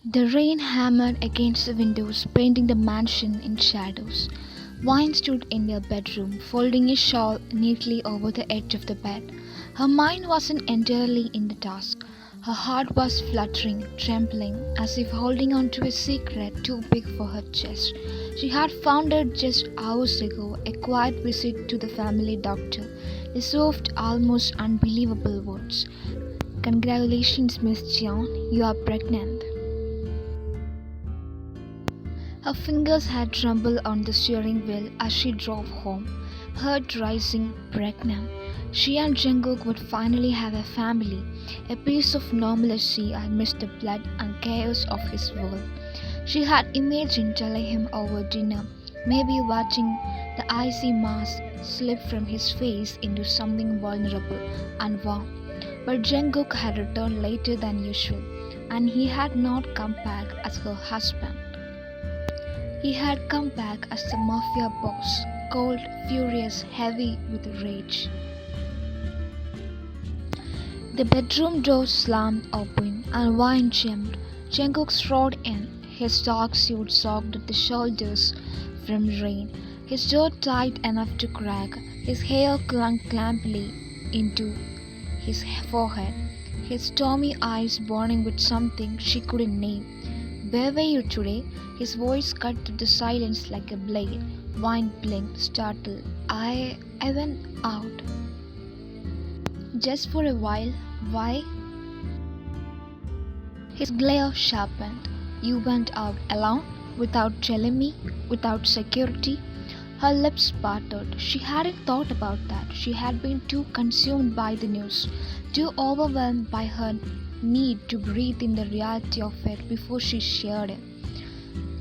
The rain hammered against the windows, painting the mansion in shadows. Vine stood in their bedroom, folding a shawl neatly over the edge of the bed. Her mind wasn't entirely in the task. Her heart was fluttering, trembling, as if holding on to a secret too big for her chest. She had found out just hours ago a quiet visit to the family doctor, the soft, almost unbelievable words. Congratulations, Miss John, you are pregnant. Her fingers had trembled on the steering wheel as she drove home, heart rising, pregnant. She and Jungkook would finally have a family, a piece of normalcy amidst the blood and chaos of his world. She had imagined telling him over dinner, maybe watching the icy mask slip from his face into something vulnerable and warm. But Jungkook had returned later than usual, and he had not come back as her husband. He had come back as the mafia boss, cold, furious, heavy with rage. The bedroom door slammed open and Wine jumped. Jungkook strode in, his dark suit soaked at the shoulders from rain, his jaw tight enough to crack, his hair clung clamply into his forehead, his stormy eyes burning with something she couldn't name. "Where were you today?" His voice cut through the silence like a blade. Wine blinked, startled. I went out. Just for a while. Why? His glare sharpened. You went out alone? Without telling me? Without security? Her lips parted. She hadn't thought about that. She had been too consumed by the news, too overwhelmed by her need to breathe in the reality of it before she shared it.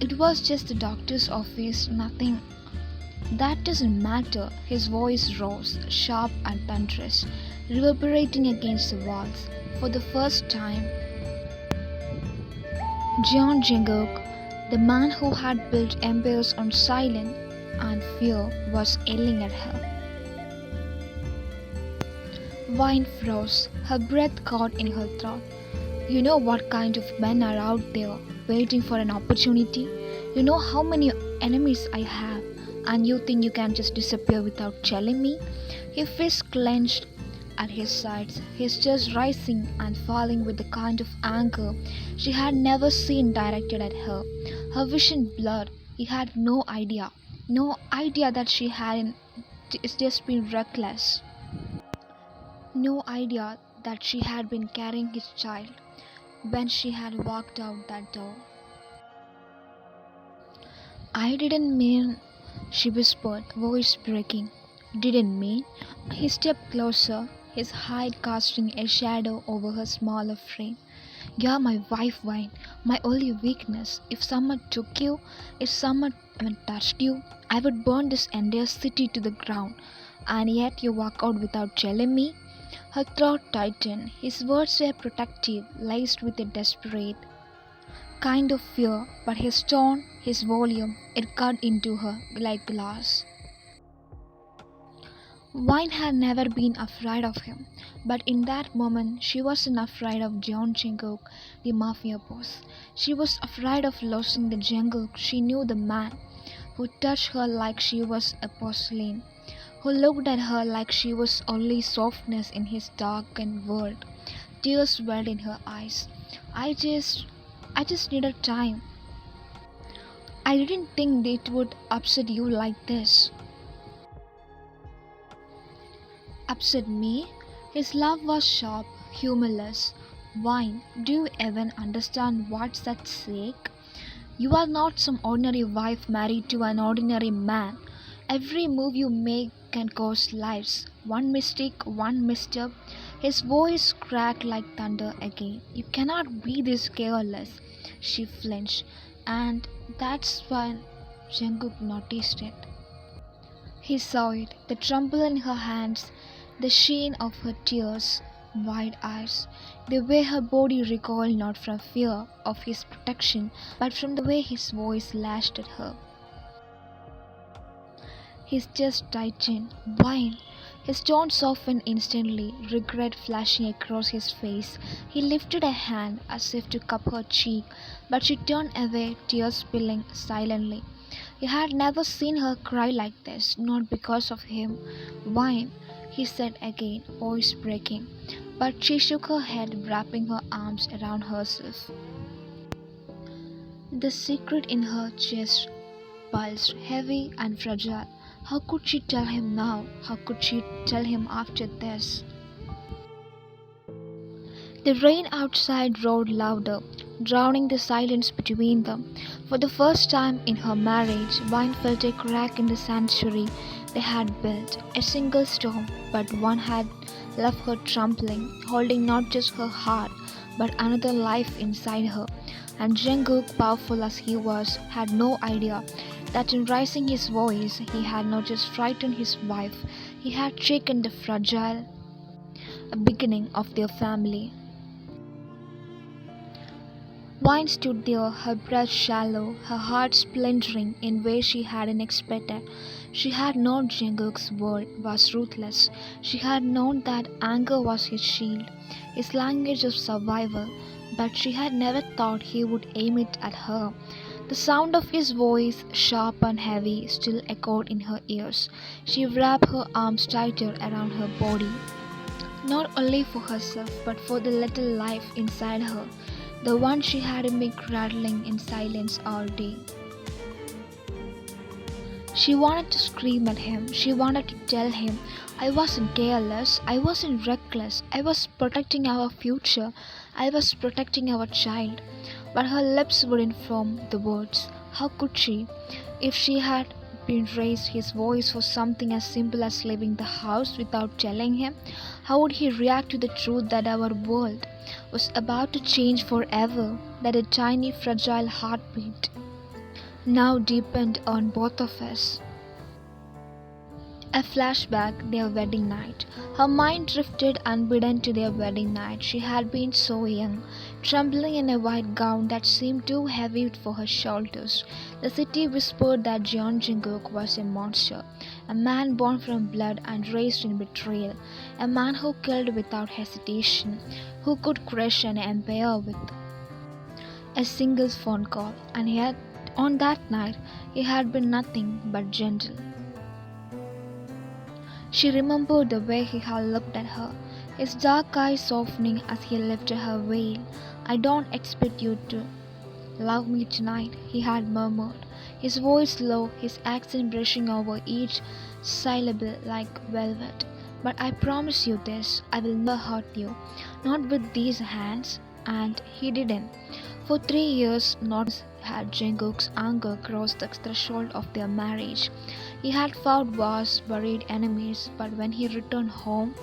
It was just the doctor's office, nothing. That doesn't matter. His voice rose, sharp and thunderous, reverberating against the walls. For the first time, Jeon Jungkook, the man who had built empires on silence and fear, was yelling at her. Wine froze, her breath caught in her throat. You know what kind of men are out there waiting for an opportunity? You know how many enemies I have, and you think you can just disappear without telling me? His fist clenched at his sides, his chest rising and falling with the kind of anger she had never seen directed at her. Her vision blurred. He had no idea that she hadn't just been reckless, no idea that she had been carrying his child when she had walked out that door. I didn't mean, she whispered, voice breaking. Didn't mean? He stepped closer, his height casting a shadow over her smaller frame. You're my wife, Wine, my only weakness. If someone took you, if someone touched you, I would burn this entire city to the ground. And yet you walk out without telling me? Her throat tightened. His words were protective, laced with a desperate kind of fear, but his tone, his volume, it cut into her like glass. Wine had never been afraid of him, but in that moment she wasn't afraid of John Jungkook, the mafia boss. She was afraid of losing the Jungkook she knew, the man who touched her like she was a porcelain, who looked at her like she was only softness in his darkened world. Tears welled in her eyes. I just I just needed time. I didn't think it would upset you like this. Upset me? His laugh was sharp, humorless. Wine, do you even understand what's at stake? You are not some ordinary wife married to an ordinary man. Every move you make can cost lives. One mistake, one misstep. His voice cracked like thunder again. You cannot be this careless. She flinched, and that's when Jungkook noticed it. He saw it, the tremble in her hands, the sheen of her tears, wide eyes, the way her body recoiled not from fear of his protection, but from the way his voice lashed at her. His chest tightened. Wine, His tone softened instantly, regret flashing across his face. He lifted a hand as if to cup her cheek, but she turned away, tears spilling silently. He had never seen her cry like this, not because of him. "Wine," he said again, voice breaking. But she shook her head, wrapping her arms around herself. The secret in her chest pulsed, heavy and fragile. How could she tell him now? How could she tell him after this? The rain outside roared louder, drowning the silence between them. For the first time in her marriage, Vine felt a crack in the sanctuary they had built. A single storm, but one had left her trembling, holding not just her heart, but another life inside her. And Jungkook, powerful as he was, had no idea that in raising his voice he had not just frightened his wife, he had shaken the fragile beginning of their family. Vine stood there, her breath shallow, her heart splintering in ways she hadn't expected. She had known Jungkook's world was ruthless. She had known that anger was his shield, his language of survival, but she had never thought he would aim it at her. The sound of his voice, sharp and heavy, still echoed in her ears. She wrapped her arms tighter around her body, not only for herself but for the little life inside her, the one she had been cradling in silence all day. She wanted to scream at him. She wanted to tell him, "I wasn't careless, I wasn't reckless, I was protecting our future, I was protecting our child." But her lips wouldn't form the words. How could she? If she had been raised his voice for something as simple as leaving the house without telling him, how would he react to the truth that our world was about to change forever, that a tiny fragile heartbeat now depended on both of us? A flashback, their wedding night. Her mind drifted unbidden to their wedding night. She had been so young, trembling in a white gown that seemed too heavy for her shoulders. The city whispered that Jeon Jungkook was a monster, a man born from blood and raised in betrayal, a man who killed without hesitation, who could crush an empire with a single phone call. And yet, on that night, he had been nothing but gentle. She remembered the way he had looked at her, his dark eyes softening as he lifted her veil. "I don't expect you to love me tonight," he had murmured, his voice low, his accent brushing over each syllable like velvet. "But I promise you this, I will never hurt you, not with these hands." And he didn't. For 3 years, not once had Jungkook's anger crossed the threshold of their marriage. He had fought wars, buried enemies, but when he returned home,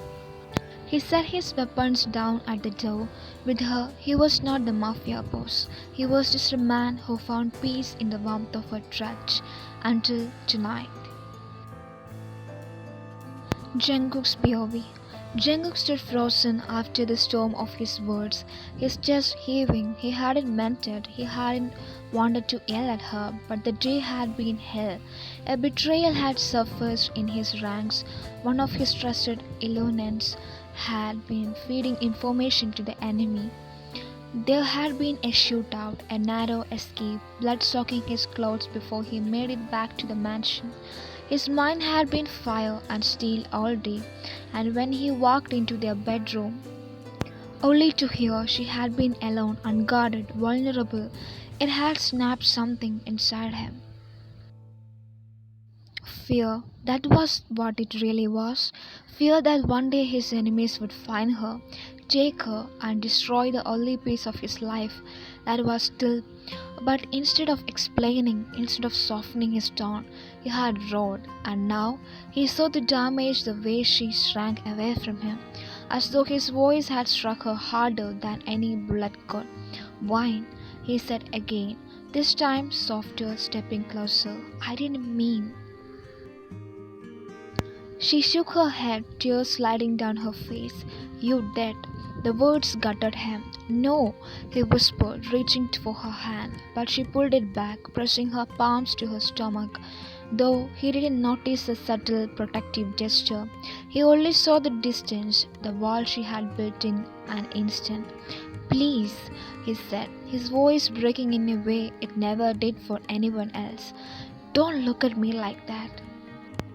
he set his weapons down at the door. With her, he was not the mafia boss. He was just a man who found peace in the warmth of her touch. Until tonight. Jungkook's POV. Jungkook stood frozen after the storm of his words, his chest heaving. He hadn't meant it. He hadn't wanted to yell at her, but the day had been hell. A betrayal had surfaced in his ranks. One of his trusted lieutenants had been feeding information to the enemy. There had been a shootout, a narrow escape, blood soaking his clothes before he made it back to the mansion. His mind had been fire and steel all day, and when he walked into their bedroom, only to hear she had been alone, unguarded, vulnerable, it had snapped something inside him. Fear, that was what it really was. Fear that one day his enemies would find her, take her, and destroy the only piece of his life that was still. But instead of explaining, instead of softening his tone, he had roared, and now he saw the damage the way she shrank away from him, as though his voice had struck her harder than any bullet could. "Wine," he said again, this time softer, stepping closer. "I didn't mean." She shook her head, tears sliding down her face. "You did." The words gutted him. "No," he whispered, reaching for her hand, but she pulled it back, pressing her palms to her stomach. though he didn't notice the subtle protective gesture. He only saw the distance, the wall she had built in an instant. Please, he said, his voice breaking in a way it never did for anyone else. Don't look at me like that.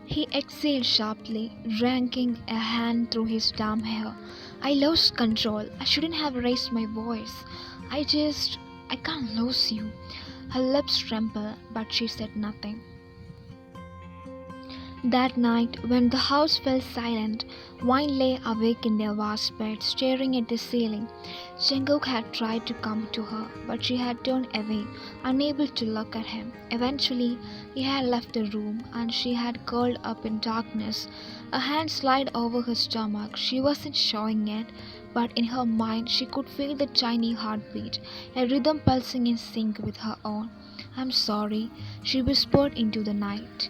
He exhaled sharply, dragging a hand through his damp hair. I lost control. I shouldn't have raised my voice. I can't lose you. Her lips trembled, but she said nothing. That night, when the house fell silent, Wine lay awake in their vast bed, staring at the ceiling. Jungkook had tried to come to her, but she had turned away, unable to look at him. Eventually, he had left the room, and she had curled up in darkness. A hand slid over her stomach. She wasn't showing it, but in her mind she could feel the tiny heartbeat, a rhythm pulsing in sync with her own. I'm sorry, she whispered into the night.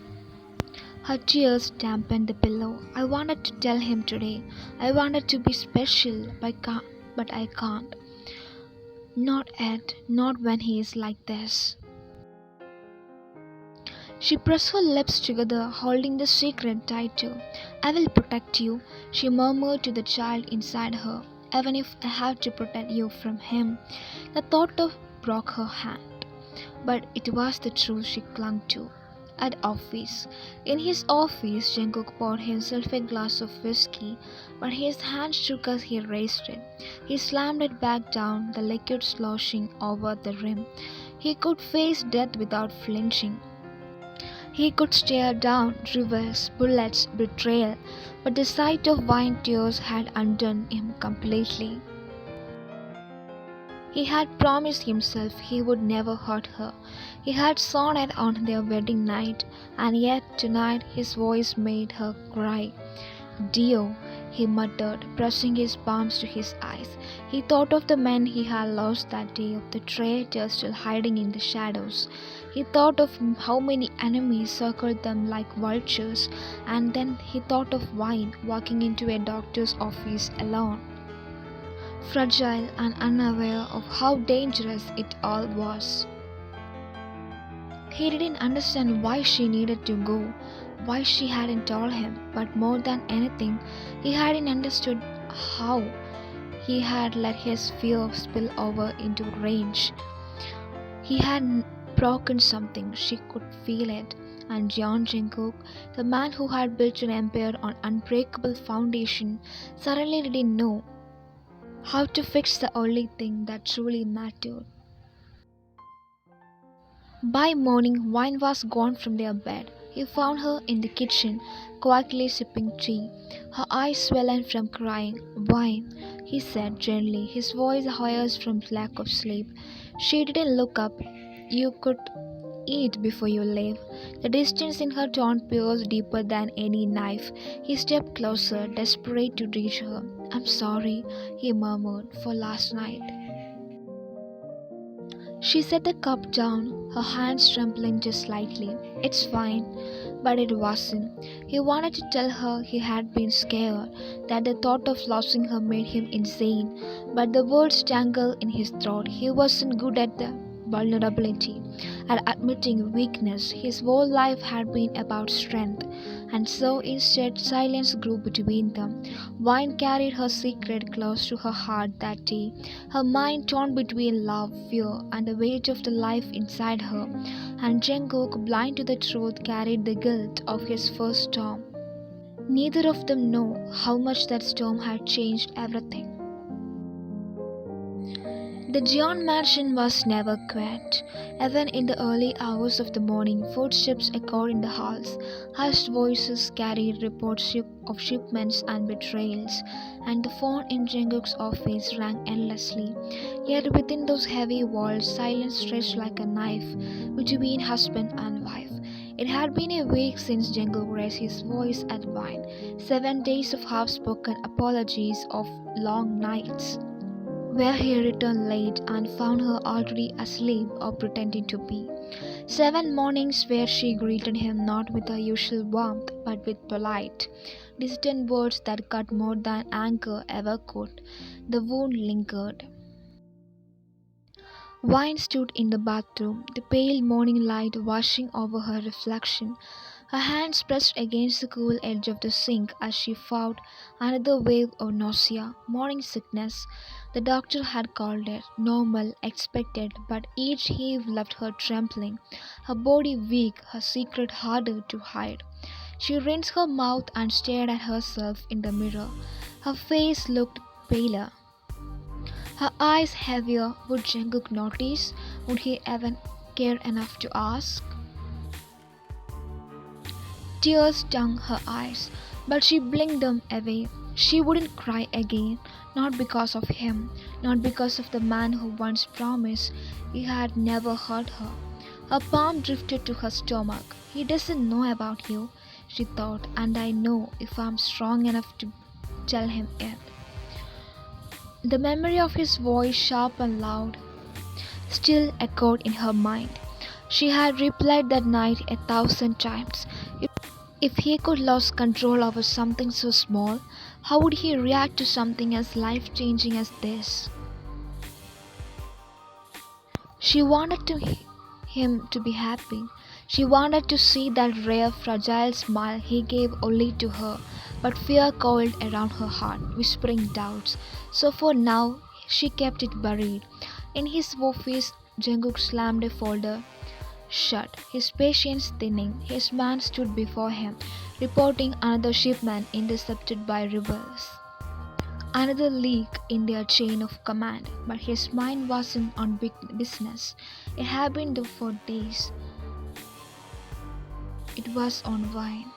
Her tears dampened the pillow. I wanted to tell him today. I wanted to be special, but I can't. Not yet, not when he is like this. She pressed her lips together, holding the secret tighter. I will protect you, she murmured to the child inside her, even if I have to protect you from him. The thought of broke her hand, but it was the truth she clung to. At office. In his office, Jungkook poured himself a glass of whiskey, but his hand shook as he raised it. He slammed it back down, the liquid sloshing over the rim. He could face death without flinching. He could stare down rivers, bullets, betrayal, but the sight of wine tears had undone him completely. He had promised himself he would never hurt her. He had sworn it on their wedding night, and yet tonight his voice made her cry. Dio, he muttered, pressing his palms to his eyes. He thought of the men he had lost that day, of the traitors still hiding in the shadows. He thought of how many enemies circled them like vultures, and then he thought of Wine walking into a doctor's office alone, fragile and unaware of how dangerous it all was. He didn't understand why she needed to go, why she hadn't told him, but more than anything, he hadn't understood how he had let his fear spill over into rage. He had broken something, she could feel it, and Jeon Jungkook, the man who had built an empire on unbreakable foundation, suddenly didn't know how to fix the only thing that truly mattered. By morning, Wine was gone from their bed. He found her in the kitchen, quietly sipping tea, her eyes swollen from crying. Wine, he said gently, his voice hoarse from lack of sleep. She didn't look up. You could eat before you leave. The distance in her tone pierced deeper than any knife. He stepped closer, desperate to reach her. I'm sorry, he murmured, for last night. She set the cup down, her hands trembling just slightly. It's fine, but it wasn't. He wanted to tell her he had been scared, that the thought of losing her made him insane, but the words tangled in his throat. He wasn't good at the vulnerability, at admitting weakness. His whole life had been about strength, and so instead silence grew between them. Wine carried her secret close to her heart that day, her mind torn between love, fear, and the weight of the life inside her, and Jungkook, blind to the truth, carried the guilt of his first storm. Neither of them knew how much that storm had changed everything. The Jeon mansion was never quiet. Even in the early hours of the morning, footsteps echoed in the halls. Hushed voices carried reports of shipments and betrayals, and the phone in Jungkook's office rang endlessly. Yet within those heavy walls, silence stretched like a knife between husband and wife. It had been a week since Jungkook raised his voice at Vine, 7 days of half-spoken apologies, of long nights where he returned late and found her already asleep or pretending to be. 7 mornings where she greeted him not with her usual warmth but with polite, distant words that cut more than anger ever could. The wound lingered. Wine stood in the bathroom, the pale morning light washing over her reflection. Her hands pressed against the cool edge of the sink as she fought another wave of nausea, morning sickness. The doctor had called it normal, expected, but each heave left her trembling, her body weak, her secret harder to hide. She rinsed her mouth and stared at herself in the mirror. Her face looked paler, her eyes heavier. Would Jungkook notice? Would he even care enough to ask? Tears stung her eyes, but she blinked them away. She wouldn't cry again, not because of him, not because of the man who once promised he had never hurt her. Her palm drifted to her stomach. He doesn't know about you, she thought, and I know if I'm strong enough to tell him it. The memory of his voice, sharp and loud, still echoed in her mind. She had replayed that night 1,000 times. If he could lose control over something so small, how would he react to something as life changing as this? She wanted him to be happy. She wanted to see that rare, fragile smile he gave only to her, but fear coiled around her heart, whispering doubts. So for now, she kept it buried. In his office, Jungkook slammed a folder shut, his patience thinning. His man stood before him, reporting another shipment intercepted by rebels. Another leak in their chain of command, but his mind wasn't on big business. It had been there for days. It was on wine.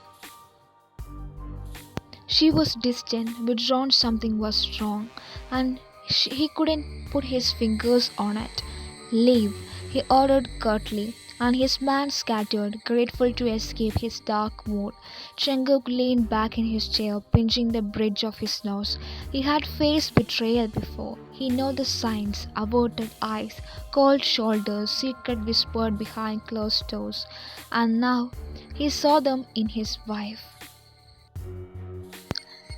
She was distant, withdrawn, something was wrong, and he couldn't put his fingers on it. Leave, he ordered curtly, and his man scattered, grateful to escape his dark mood. Jungkook leaned back in his chair, pinching the bridge of his nose. He had faced betrayal before. He knew the signs: averted eyes, cold shoulders, secret whispered behind closed doors, and now he saw them in his wife.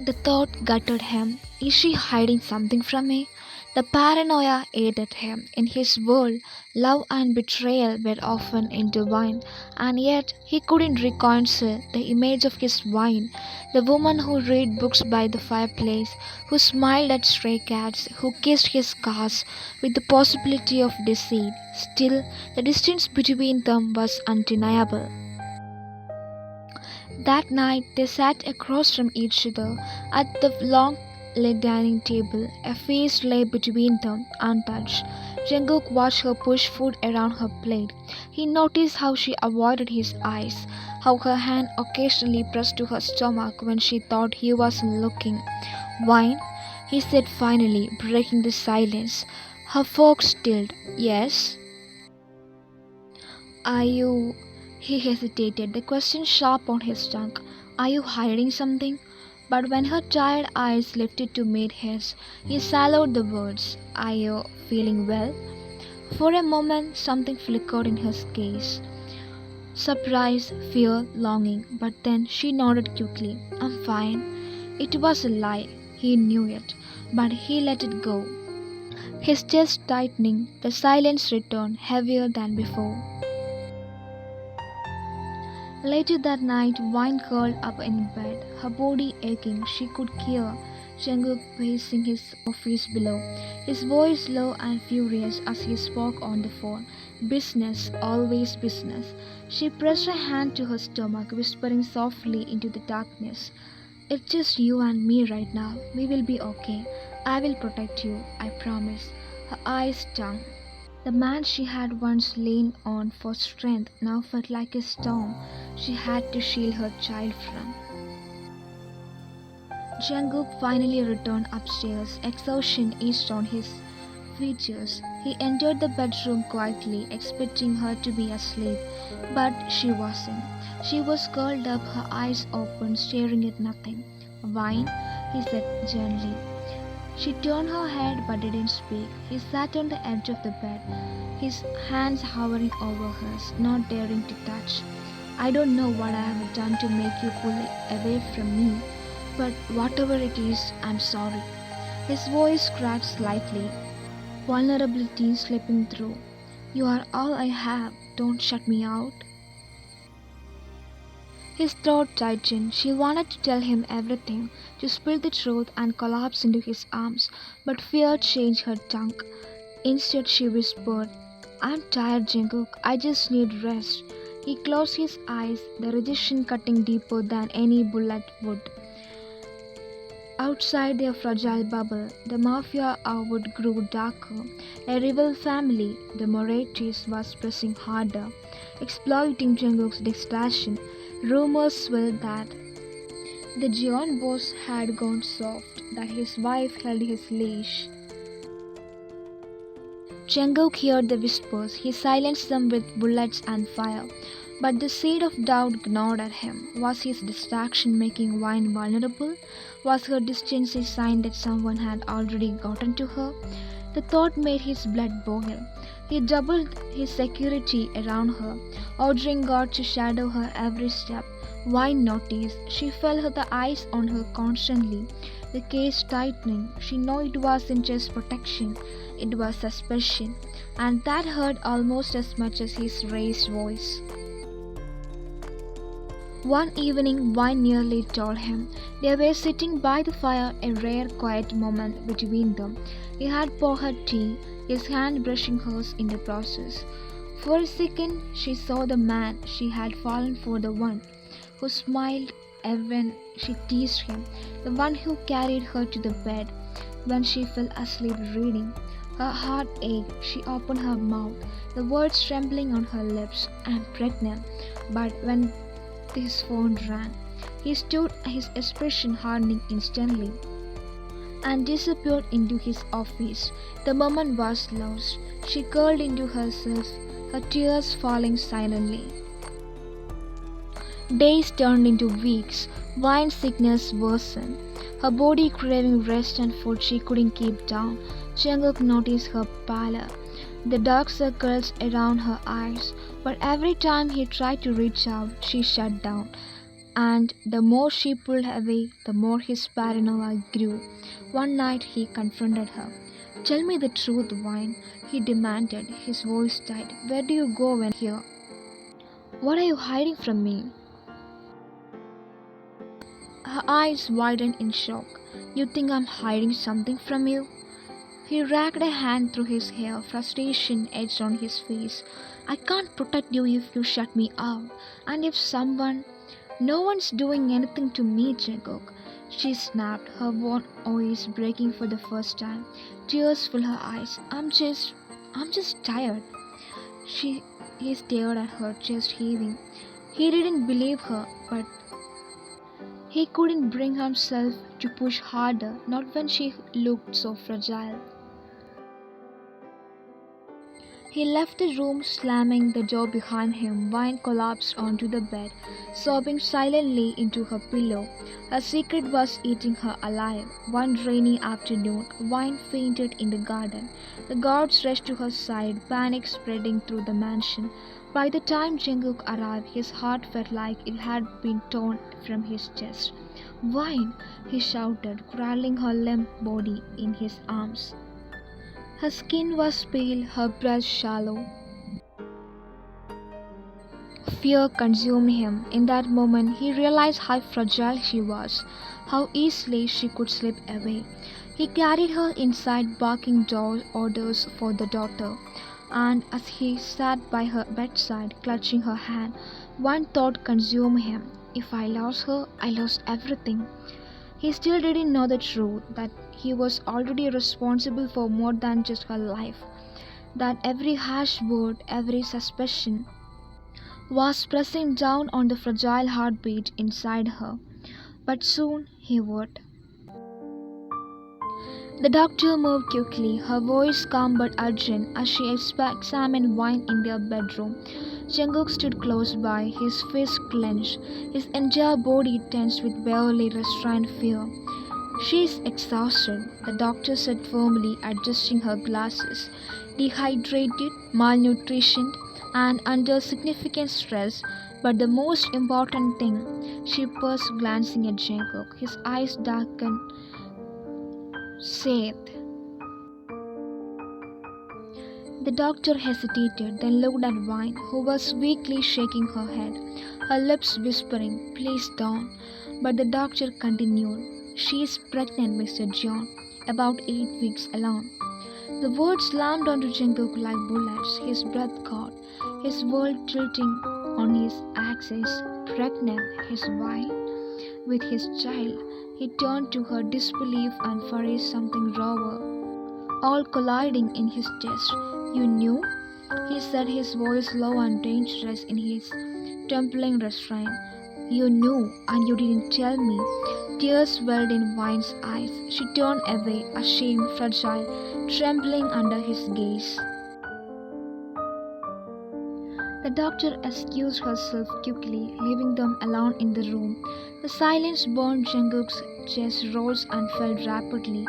The thought gutted him. Is she hiding something from me? The paranoia ate at him. In his world, love and betrayal were often intertwined, and yet he couldn't reconcile the image of his wife, the woman who read books by the fireplace, who smiled at stray cats, who kissed his cars with the possibility of deceit. Still, the distance between them was undeniable. That night they sat across from each other at the long dining table. A feast lay between them, untouched. Jungkook watched her push food around her plate. He noticed how she avoided his eyes, how her hand occasionally pressed to her stomach when she thought he wasn't looking. Wine? He said finally, breaking the silence. Her fork stilled. Yes? Are you? He hesitated, the question sharp on his tongue. Are you hiding something? But when her tired eyes lifted to meet his, he swallowed the words. Are you feeling well? For a moment, something flickered in his gaze. Surprise, fear, longing, but then she nodded quickly. I'm fine. It was a lie. He knew it, but he let it go. His chest tightening, the silence returned, heavier than before. Later that night, Wine curled up in bed, her body aching. She could hear Jungkook pacing his office below, his voice low and furious as he spoke on the phone. Business, always business. She pressed her hand to her stomach, whispering softly into the darkness. It's just you and me right now. We will be okay. I will protect you, I promise. Her eyes stung. The man she had once leaned on for strength now felt like a storm she had to shield her child from. Jungkook finally returned upstairs, exhaustion etched on his features. He entered the bedroom quietly, expecting her to be asleep, but she wasn't. She was curled up, her eyes open, staring at nothing. Wine, he said gently. She turned her head but didn't speak. He sat on the edge of the bed, his hands hovering over hers, not daring to touch. I don't know what I have done to make you pull away from me, but whatever it is, I'm sorry. His voice cracked slightly. vulnerability slipping through. You are all I have, don't shut me out. His throat tightened. She wanted to tell him everything, to spill the truth and collapse into his arms, but fear changed her tongue. Instead, she whispered, I'm tired, Jungkook. I just need rest. He closed his eyes, the rejection cutting deeper than any bullet would. Outside their fragile bubble, the mafia outward grew darker. A rival family, the Morettis, was pressing harder, exploiting Jungkook's distraction. Rumors swirled that the Jeon boss had gone soft, that his wife held his leash. Jungkook heard the whispers. He silenced them with bullets and fire. But the seed of doubt gnawed at him. Was his distraction making Wine vulnerable? Was her distance a sign that someone had already gotten to her? The thought made his blood boil. He doubled his security around her, ordering guards to shadow her every step. Wine noticed. She felt the eyes on her constantly, the cage tightening. She knew it wasn't just protection, it was suspicion, and that hurt almost as much as his raised voice. One evening, Wine nearly told him. They were sitting by the fire, a rare quiet moment between them. He had poured her tea, his hand brushing hers in the process. For a second, she saw the man she had fallen for, the one who smiled when she teased him, the one who carried her to the bed when she fell asleep reading. Her heart ached. She opened her mouth, the words trembling on her lips. I'm pregnant. But when his phone rang, he stood, his expression hardening instantly, and disappeared into his office. The moment was lost. She curled into herself, her tears falling silently. Days turned into weeks. Wine's sickness worsened, her body craving rest and food she couldn't keep down. Jungkook noticed her pallor, the dark circles around her eyes, but every time he tried to reach out, she shut down. And the more she pulled away, the more his paranoia grew. One night he confronted her. Tell me the truth, Wine, he demanded, his voice tight. Where do you go when here? What are you hiding from me? Her eyes widened in shock. You think I'm hiding something from you? He racked a hand through his hair, frustration etched on his face. I can't protect you if you shut me out. And if someone... No one's doing anything to me, Jungkook. She snapped, her voice breaking for the first time. Tears filled her eyes. I'm just tired. He stared at her, chest heaving. He didn't believe her, but he couldn't bring himself to push harder, not when she looked so fragile. He left the room, slamming the door behind him. Wine collapsed onto the bed, sobbing silently into her pillow. Her secret was eating her alive. One rainy afternoon, Wine fainted in the garden. The guards rushed to her side, panic spreading through the mansion. By the time Jungkook arrived, his heart felt like it had been torn from his chest. Wine, he shouted, cradling her limp body in his arms. Her skin was pale, her breath shallow. Fear consumed him. In that moment, he realized how fragile she was, how easily she could slip away. He carried her inside, barking orders for the doctor. And as he sat by her bedside, clutching her hand, one thought consumed him. If I lost her, I lost everything. He still didn't know the truth, that he was already responsible for more than just her life, that every harsh word, every suspicion was pressing down on the fragile heartbeat inside her. But soon he would. The doctor moved quickly, her voice calm but urgent, as she examined Wine in their bedroom. Jungkook stood close by, his fist clenched, his entire body tense with barely restrained fear. She's exhausted, the doctor said firmly, adjusting her glasses. Dehydrated, malnutritioned, and under significant stress. But the most important thing, she paused, glancing at Jungkook. His eyes darkened. Said, The doctor hesitated, then looked at Vine, who was weakly shaking her head, her lips whispering, "Please don't." But the doctor continued, "She is pregnant, Mr. John, about 8 weeks alone." The words slammed onto Jungkook like bullets, his breath caught, his world tilting on his axis. Pregnant, his wife, with his child. He turned to her disbelief and for something rawer, all colliding in his chest. "You knew?" he said, his voice low and dangerous in his trembling restraint. "You knew, and you didn't tell me." Tears welled in Vine's eyes. She turned away, ashamed, fragile, trembling under his gaze. The doctor excused herself quickly, leaving them alone in the room. The silence burned Jungkook's chest, rose and fell rapidly,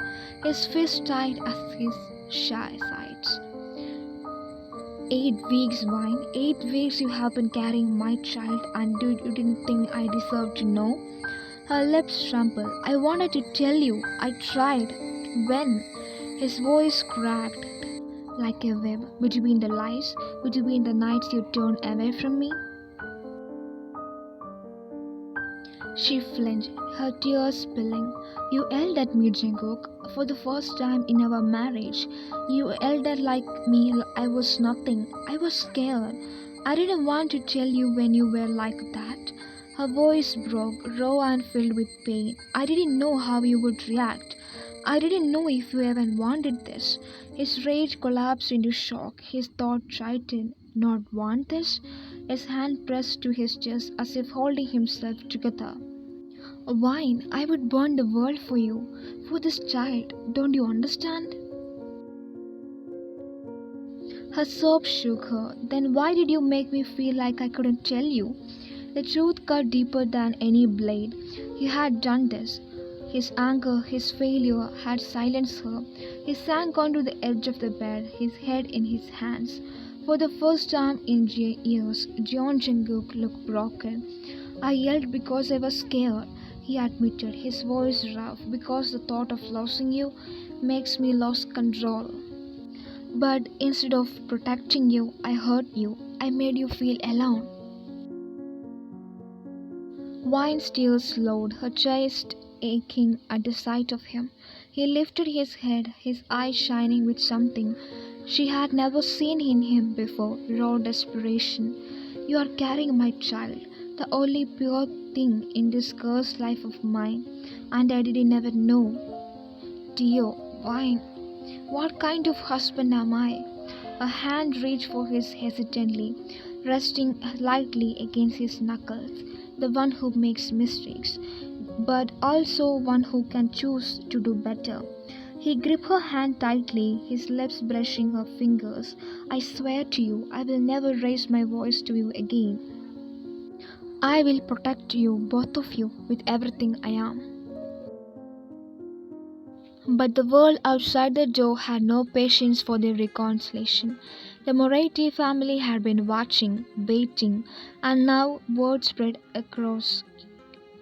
his fists tight at his shy sides. 8 weeks, Vine. 8 weeks you have been carrying my child, and you didn't think I deserved to know? Her lips trembled. "I wanted to tell you. I tried." "When?" His voice cracked like a web. "Between the lies, between the nights you turned away from me." She flinched, her tears spilling. "You yelled at me, Jungkook, for the first time in our marriage. You yelled at like me I was nothing. I was scared. I didn't want to tell you when you were like that." Her voice broke, raw and filled with pain. "I didn't know how you would react. I didn't know if you even wanted this." His rage collapsed into shock, his thought tightened. Not want this? His hand pressed to his chest as if holding himself together. "Vine, I would burn the world for you, for this child. Don't you understand?" Her sobs shook her. "Then why did you make me feel like I couldn't tell you?" The truth cut deeper than any blade. He had done this. His anger, his failure, had silenced her. He sank onto the edge of the bed, his head in his hands. For the first time in years, Jeon Jungkook looked broken. "I yelled because I was scared," he admitted, his voice rough, "because the thought of losing you makes me lose control. But instead of protecting you, I hurt you. I made you feel alone." Vine's tears slowed, her chest aching at the sight of him. He lifted his head, his eyes shining with something she had never seen in him before, raw desperation. "You are carrying my child, the only pure thing in this cursed life of mine, and I didn't ever know." "Dear Vine, what kind of husband am I?" A hand reached for his hesitantly, resting lightly against his knuckles. "The one who makes mistakes, but also one who can choose to do better." He gripped her hand tightly, his lips brushing her fingers. "I swear to you, I will never raise my voice to you again. I will protect you, both of you, with everything I am." But the world outside the door had no patience for their reconciliation. The Moretti family had been watching, waiting, and now word spread across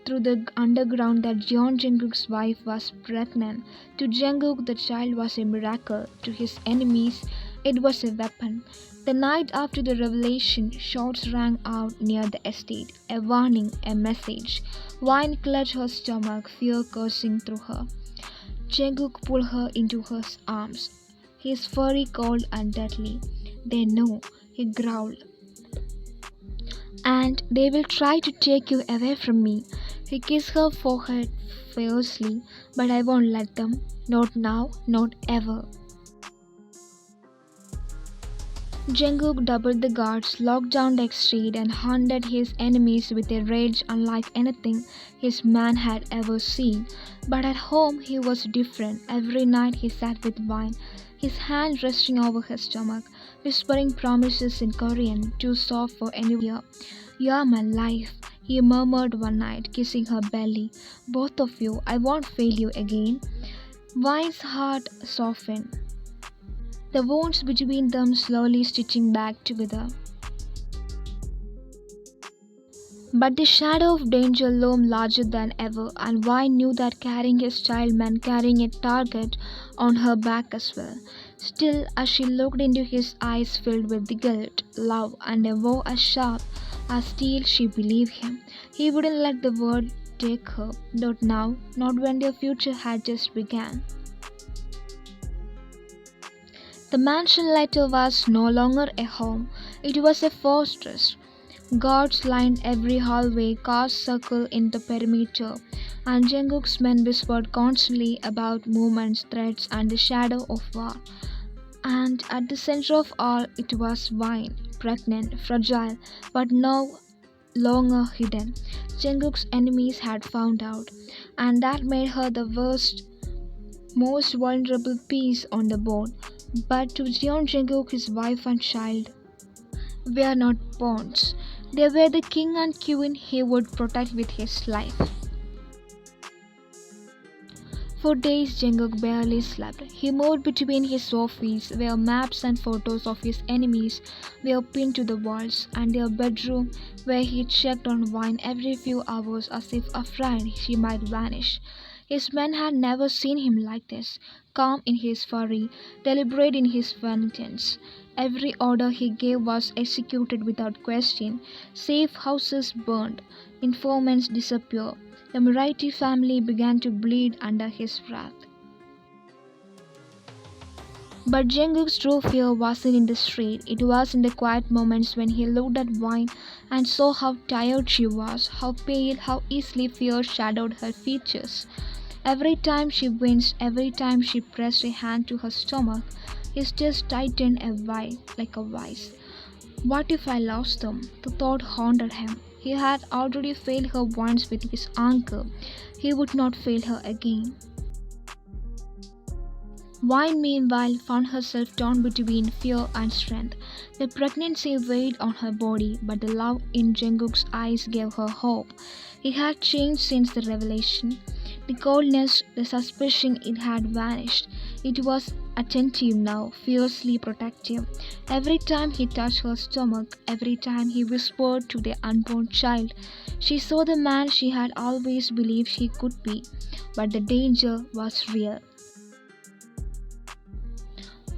through the underground that Jeon Jungkook's wife was pregnant. To Jungkook, the child was a miracle. To his enemies, it was a weapon. The night after the revelation, shots rang out near the estate. A warning, a message. Wine clutched her stomach, fear coursing through her. Jungkook pulled her into his arms, his fury cold and deadly. "They know," he growled, "and they will try to take you away from me." He kissed her forehead fiercely. "But I won't let them. Not now, not ever." Jungkook doubled the guards, locked down the estate, and hunted his enemies with a rage unlike anything his man had ever seen. But at home he was different. Every night he sat with Vine, his hand resting over her stomach, whispering promises in Korean, too soft for any ear. "You are my life," he murmured one night, kissing her belly. "Both of you, I won't fail you again." Vine's heart softened, the wounds between them slowly stitching back together. But the shadow of danger loomed larger than ever, and Vine knew that carrying his child meant carrying a target on her back as well. Still, as she looked into his eyes filled with guilt, love, and a vow as sharp as steel, she believed him. He wouldn't let the world take her, not now, not when their future had just begun. The mansion later was no longer a home, it was a fortress. Guards lined every hallway, cars circled in the perimeter, and Jungkook's men whispered constantly about movements, threats, and the shadow of war. And at the center of all, it was Vine, pregnant, fragile, but no longer hidden. Jungkook's enemies had found out, and that made her the worst, most vulnerable piece on the board. But to Jeon Jungkook, his wife and child were not pawns. They were the king and queen he would protect with his life. For days Jungkook barely slept. He moved between his office, where maps and photos of his enemies were pinned to the walls, and their bedroom, where he checked on Vine every few hours as if afraid she might vanish. His men had never seen him like this, calm in his fury, deliberate in his vengeance. Every order he gave was executed without question. Safe houses burned, informants disappeared. The Marathi family began to bleed under his wrath. But Jungkook's true fear wasn't in the street, it was in the quiet moments when he looked at Vine and saw how tired she was, how pale, how easily fear shadowed her features. Every time she winced, every time she pressed a hand to her stomach, his chest tightened like a vice. What if I lost them? The thought haunted him. He had already failed her once with his anger. He would not fail her again. Vine, meanwhile, found herself torn between fear and strength. The pregnancy weighed on her body, but the love in Jungkook's eyes gave her hope. He had changed since the revelation. The coldness, the suspicion, it had vanished. It was attentive now, fiercely protective. Every time he touched her stomach, every time he whispered to the unborn child, she saw the man she had always believed she could be. But the danger was real.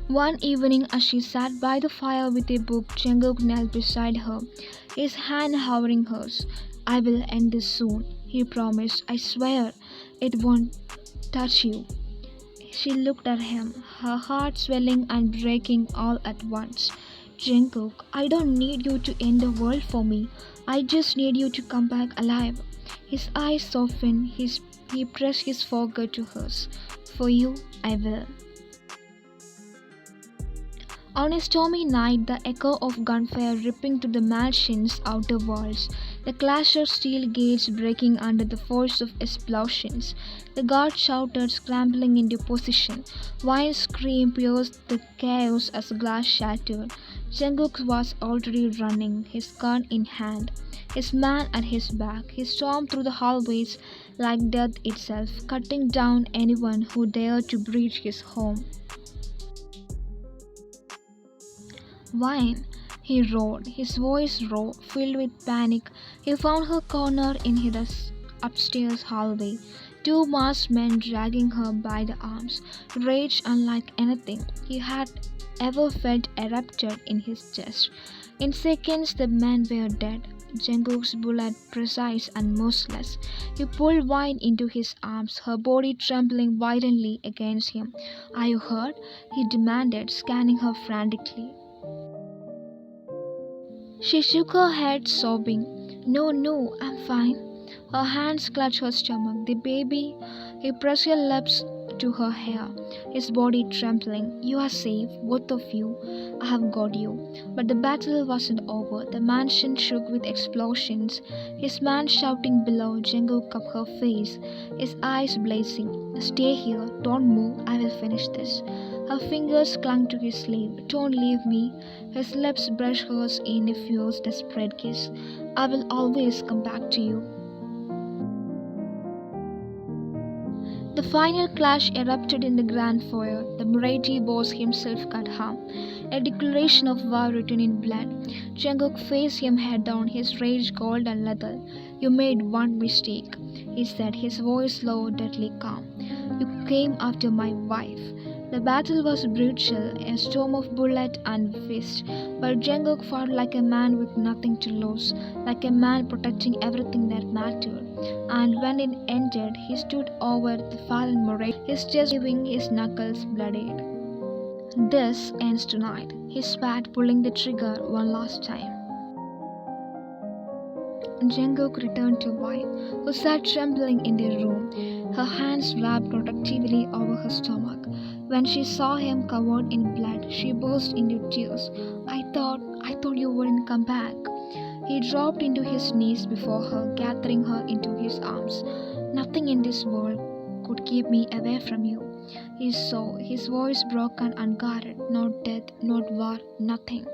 One evening, as she sat by the fire with a book, Jungkook knelt beside her, his hand hovering hers. I will end this soon, he promised. I swear it won't touch you. She looked at him, her heart swelling and breaking all at once. Jungkook, I don't need you to end the world for me. I just need you to come back alive. His eyes softened, he pressed his forehead to hers. For you, I will. On a stormy night, the echo of gunfire ripping through the mansion's outer walls, the clash of steel gates breaking under the force of explosions. The guard shouted, scrambling into position. Wild scream pierced the chaos as glass shattered. Jungkook was already running, his gun in hand, his man at his back. He stormed through the hallways like death itself, cutting down anyone who dared to breach his home. Wine, he roared, his voice raw, filled with panic. He found her cornered in his upstairs hallway, two masked men dragging her by the arms. Rage unlike anything he had ever felt erupted in his chest. In seconds, the men were dead. Jungkook's bullet precise and merciless. He pulled Wine into his arms, her body trembling violently against him. Are you hurt? He demanded, scanning her frantically. She shook her head, sobbing. No, no, I'm fine. Her hands clutched her stomach. The baby, he pressed her lips to her hair, his body trembling. You are safe, both of you. I have got you. But the battle wasn't over. The mansion shook with explosions. His man shouting below, Jungkook up her face, his eyes blazing. Stay here, don't move, I will finish this. Her fingers clung to his sleeve. Don't leave me. His lips brushed hers in a fierce, desperate kiss. I will always come back to you. The final clash erupted in the grand foyer. The Marathi boss himself cut harm. A declaration of war written in blood. Jungkook faced him head down, his rage cold and lethal. You made one mistake, he said, his voice low, deadly calm. You came after my wife. The battle was brutal, a storm of bullet and fist, but Jungkook fought like a man with nothing to lose, like a man protecting everything that mattered. And when it ended, he stood over the fallen Moray, his chest heaving, his knuckles bloodied. This ends tonight, he spat, pulling the trigger one last time. Jungkook returned to wife, who sat trembling in the room, her hands wrapped protectively over her stomach. When she saw him covered in blood, she burst into tears. I thought you wouldn't come back. He dropped into his knees before her, gathering her into his arms. Nothing in this world could keep me away from you. He saw, his voice broken and guarded. Not death, not war, nothing.